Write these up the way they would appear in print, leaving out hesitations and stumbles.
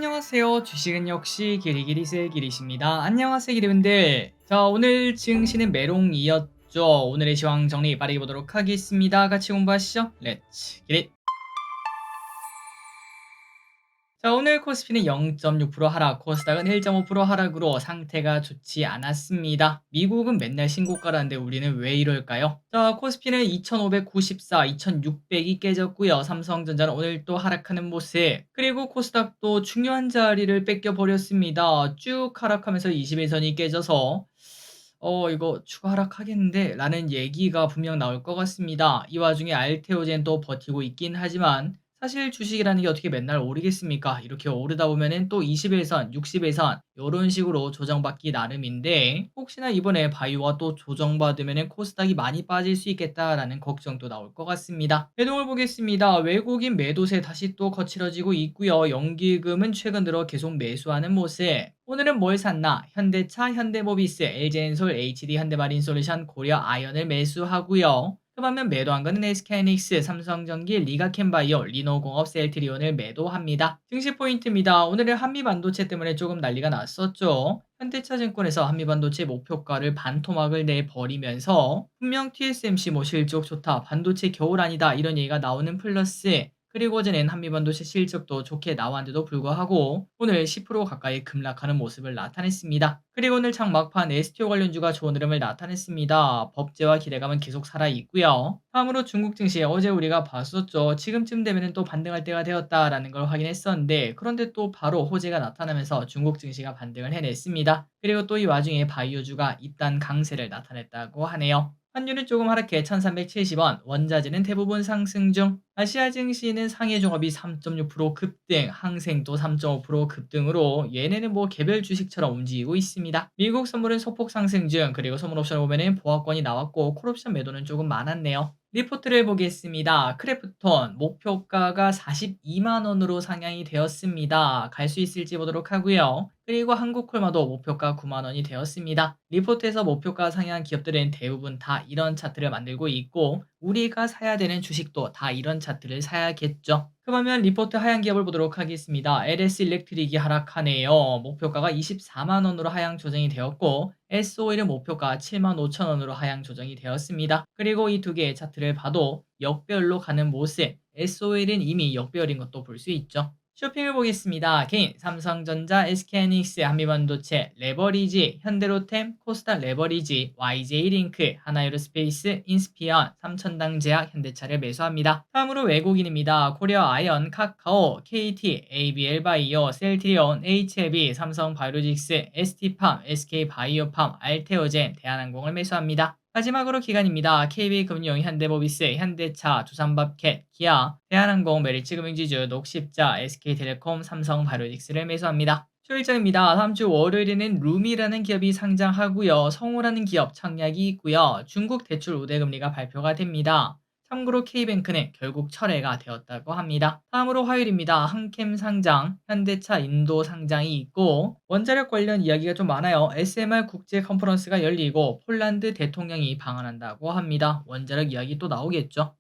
안녕하세요. 주식은 역시 기리기리스의 기리십니다. 안녕하세요, 기리분들. 자, 오늘 증시는 메롱이었죠. 오늘의 시황 정리 빠르게 보도록 하겠습니다. 같이 공부하시죠. 렛츠 기릿. 자, 오늘 코스피는 0.6% 하락, 코스닥은 1.5% 하락으로 상태가 좋지 않았습니다. 미국은 맨날 신고가라는데 우리는 왜 이럴까요? 자, 코스피는 2594, 2600이 깨졌고요. 삼성전자는 오늘 또 하락하는 모습. 그리고 코스닥도 중요한 자리를 뺏겨버렸습니다. 쭉 하락하면서 21선이 깨져서 이거 추가 하락하겠는데? 라는 얘기가 분명 나올 것 같습니다. 이 와중에 알테오젠 또 버티고 있긴 하지만 사실 주식이라는 게 어떻게 맨날 오르겠습니까? 이렇게 오르다 보면은 또 20일선, 60일선 요런 식으로 조정받기 나름인데 혹시나 이번에 바이오가 또 조정받으면은 코스닥이 많이 빠질 수 있겠다라는 걱정도 나올 것 같습니다. 매동을 보겠습니다. 외국인 매도세 다시 또 거칠어지고 있고요. 연기금은 최근 들어 계속 매수하는 모습. 오늘은 뭘 샀나? 현대차, 현대모비스, LG엔솔, HD 현대마린솔루션, 고려 아연을 매수하고요. 그 반면 매도한 거는 SK하이닉스, 삼성전기, 리가캠바이오, 리노공업, 셀트리온을 매도합니다. 증시 포인트입니다. 오늘은 한미반도체 때문에 조금 난리가 났었죠. 현대차증권에서 한미반도체 목표가를 반토막을 내버리면서 분명 TSMC 뭐 실적 좋다, 반도체 겨울 아니다 이런 얘기가 나오는 플러스 그리고 어제는 한미반도체 실적도 좋게 나왔는데도 불구하고 오늘 10% 가까이 급락하는 모습을 나타냈습니다. 그리고 오늘 장 막판 STO 관련주가 좋은 흐름을 나타냈습니다. 법제와 기대감은 계속 살아있고요. 다음으로 중국 증시 어제 우리가 봤었죠. 지금쯤 되면 또 반등할 때가 되었다라는 걸 확인했었는데 그런데 또 바로 호재가 나타나면서 중국 증시가 반등을 해냈습니다. 그리고 또 이 와중에 바이오주가 입단 강세를 나타냈다고 하네요. 환율은 조금 하락해 1370원, 원자재는 대부분 상승 중, 아시아 증시는 상해종합이 3.6% 급등, 항생도 3.5% 급등으로 얘네는 뭐 개별 주식처럼 움직이고 있습니다. 미국 선물은 소폭 상승 중, 그리고 선물 옵션을 보면은 보합권이 나왔고 콜옵션 매도는 조금 많았네요. 리포트를 보겠습니다. 크래프톤 목표가가 42만원으로 상향이 되었습니다. 갈 수 있을지 보도록 하고요. 그리고 한국콜마도 목표가 9만원이 되었습니다. 리포트에서 목표가 상향한 기업들은 대부분 다 이런 차트를 만들고 있고 우리가 사야 되는 주식도 다 이런 차트를 사야겠죠. 그러면 리포트 하향 기업을 보도록 하겠습니다. LS 일렉트릭이 하락하네요. 목표가가 24만원으로 하향 조정이 되었고 SO일은 목표가 7만 5천원으로 하향 조정이 되었습니다. 그리고 이 두 개의 차트를 봐도 역별로 가는 모습, SO일은 이미 역별인 것도 볼 수 있죠. 쇼핑을 보겠습니다. 개인, 삼성전자, SK하이닉스, 한미반도체, 레버리지, 현대로템, 코스닥 레버리지, YJ링크, 하나에로스페이스, 인스피언, 삼천당제약, 현대차를 매수합니다. 다음으로 외국인입니다. 코리아 아이언, 카카오, KT, ABL바이오, 셀트리온, HLB, 삼성바이오로직스, ST팜, SK바이오팜, 알테오젠, 대한항공을 매수합니다. 마지막으로 기관입니다. KB금융, 현대모비스, 현대차, 두산밥켓, 기아, 대한항공, 메리츠금융지주, 녹십자, SK텔레콤, 삼성바이오직스를 매수합니다. 수요일장입니다. 다음 주 월요일에는 룸이라는 기업이 상장하고요. 성우라는 기업 청약이 있고요. 중국 대출 우대금리가 발표가 됩니다. 참고로 K뱅크는 결국 철회가 되었다고 합니다. 다음으로 화요일입니다. 한캠 상장, 현대차 인도 상장이 있고 원자력 관련 이야기가 좀 많아요. SMR 국제 컨퍼런스가 열리고 폴란드 대통령이 방한한다고 합니다. 원자력 이야기 또 나오겠죠.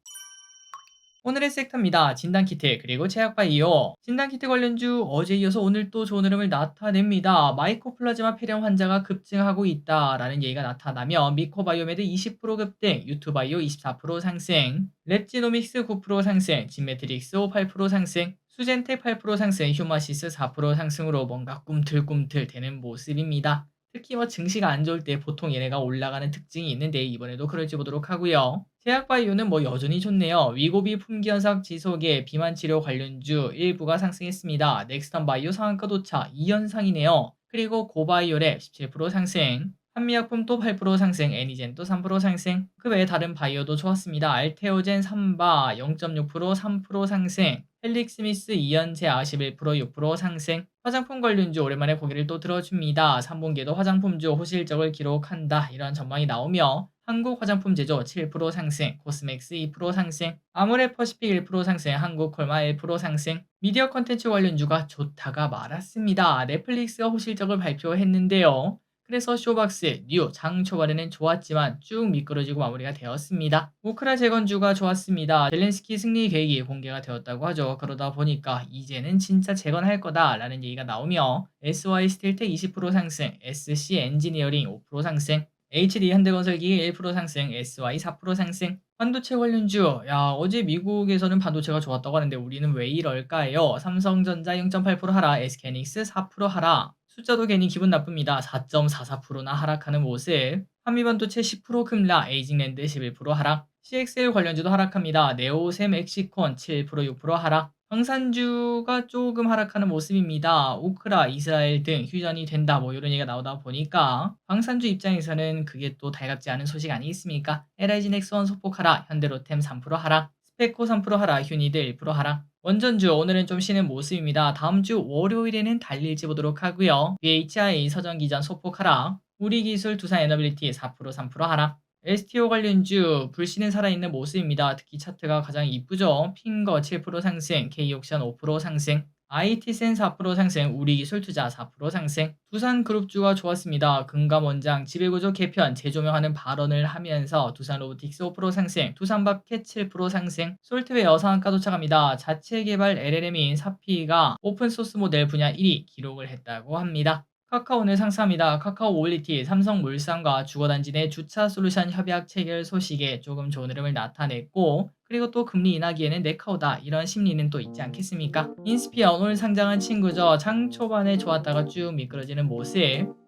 오늘의 섹터입니다. 진단키트 그리고 제약바이오. 진단키트 관련주 어제 이어서 오늘 또 좋은 흐름을 나타냅니다. 마이코플라즈마 폐렴 환자가 급증하고 있다라는 얘기가 나타나며 미코바이오메드 20% 급등, 유투바이오 24% 상승, 랩지노믹스 9% 상승, 진메트릭스 8% 상승, 수젠텍 8% 상승, 휴마시스 4% 상승으로 뭔가 꿈틀꿈틀 되는 모습입니다. 특히 뭐 증시가 안 좋을 때 보통 얘네가 올라가는 특징이 있는데 이번에도 그럴지 보도록 하고요. 제약바이오는 뭐 여전히 좋네요. 위고비 품귀현상 지속에 비만 치료 관련주 일부가 상승했습니다. 넥스턴 바이오 상한가 도착 2연상이네요. 그리고 고바이오랩 17% 상승. 한미약품 또 8% 상승, 애니젠 또 3% 상승. 그 외에 다른 바이오도 좋았습니다. 알테오젠 3바 0.6% 3% 상승. 헬릭스미스 이연제아 11% 6% 상승. 화장품 관련주 오랜만에 고개를 또 들어줍니다. 3분기에도 화장품주 호실적을 기록한다. 이런 전망이 나오며 한국 화장품 제조 7% 상승, 코스맥스 2% 상승, 아모레퍼시픽 1% 상승, 한국콜마 1% 상승. 미디어 컨텐츠 관련주가 좋다가 말았습니다. 넷플릭스가 호실적을 발표했는데요. 그래서 쇼박스, 뉴, 장 초반에는 좋았지만 쭉 미끄러지고 마무리가 되었습니다. 우크라 재건주가 좋았습니다. 젤렌스키 승리 계획이 공개가 되었다고 하죠. 그러다 보니까 이제는 진짜 재건할 거다라는 얘기가 나오며 SY 스틸텍 20% 상승, SC 엔지니어링 5% 상승, HD 현대건설기기 1% 상승, SY 4% 상승. 반도체 관련주, 야, 어제 미국에서는 반도체가 좋았다고 하는데 우리는 왜 이럴까요? 삼성전자 0.8% 하락, SK하이닉스 4% 하락. 숫자도 괜히 기분 나쁩니다. 4.44%나 하락하는 모습. 한미반도체 10% 급락, 에이징랜드 11% 하락. CXL 관련주도 하락합니다. 네오셈, 엑시콘 7% 6% 하락. 방산주가 조금 하락하는 모습입니다. 우크라, 이스라엘 등 휴전이 된다 뭐 이런 얘기가 나오다 보니까 방산주 입장에서는 그게 또 달갑지 않은 소식 아니겠습니까? LIG 넥스원 소폭 하락, 현대로템 3% 하락, 스페코 3% 하락, 휴니드 1% 하락. 원전주 오늘은 좀 쉬는 모습입니다. 다음주 월요일에는 달릴지 보도록 하고요. BHI 서전기전 소폭 하락, 우리기술 두산 에너빌리티 4% 3% 하락. STO 관련주 불씨는 살아있는 모습입니다. 특히 차트가 가장 이쁘죠. 핑거 7% 상승, K옥션 5% 상승, IT센 4% 상승, 우리기술투자 4% 상승. 두산그룹주가 좋았습니다. 금감원장 지배구조 개편 재조명하는 발언을 하면서 두산로보틱스 5% 상승, 두산밥켓 7% 상승. 솔트웨어 상한가 도착합니다. 자체개발 LLM인 사피가 오픈소스 모델 분야 1위 기록을 했다고 합니다. 카카오 오늘 상승합니다. 카카오 모빌리티, 삼성물산과 주거단지 내 주차 솔루션 협약 체결 소식에 조금 좋은 흐름을 나타냈고, 그리고 또 금리 인하기에는 네카오다 이런 심리는 또 있지 않겠습니까? 인스피어 오늘 상장한 친구죠. 장 초반에 좋았다가 쭉 미끄러지는 모습.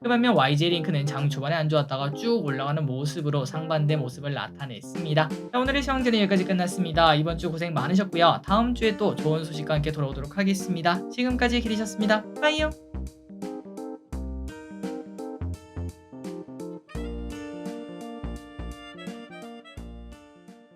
그 반면 YJ링크는 장 초반에 안 좋았다가 쭉 올라가는 모습으로 상반된 모습을 나타냈습니다. 자, 오늘의 시황전은 여기까지 끝났습니다. 이번 주 고생 많으셨고요. 다음 주에 또 좋은 소식과 함께 돌아오도록 하겠습니다. 지금까지 기리셨습니다. 빠이요.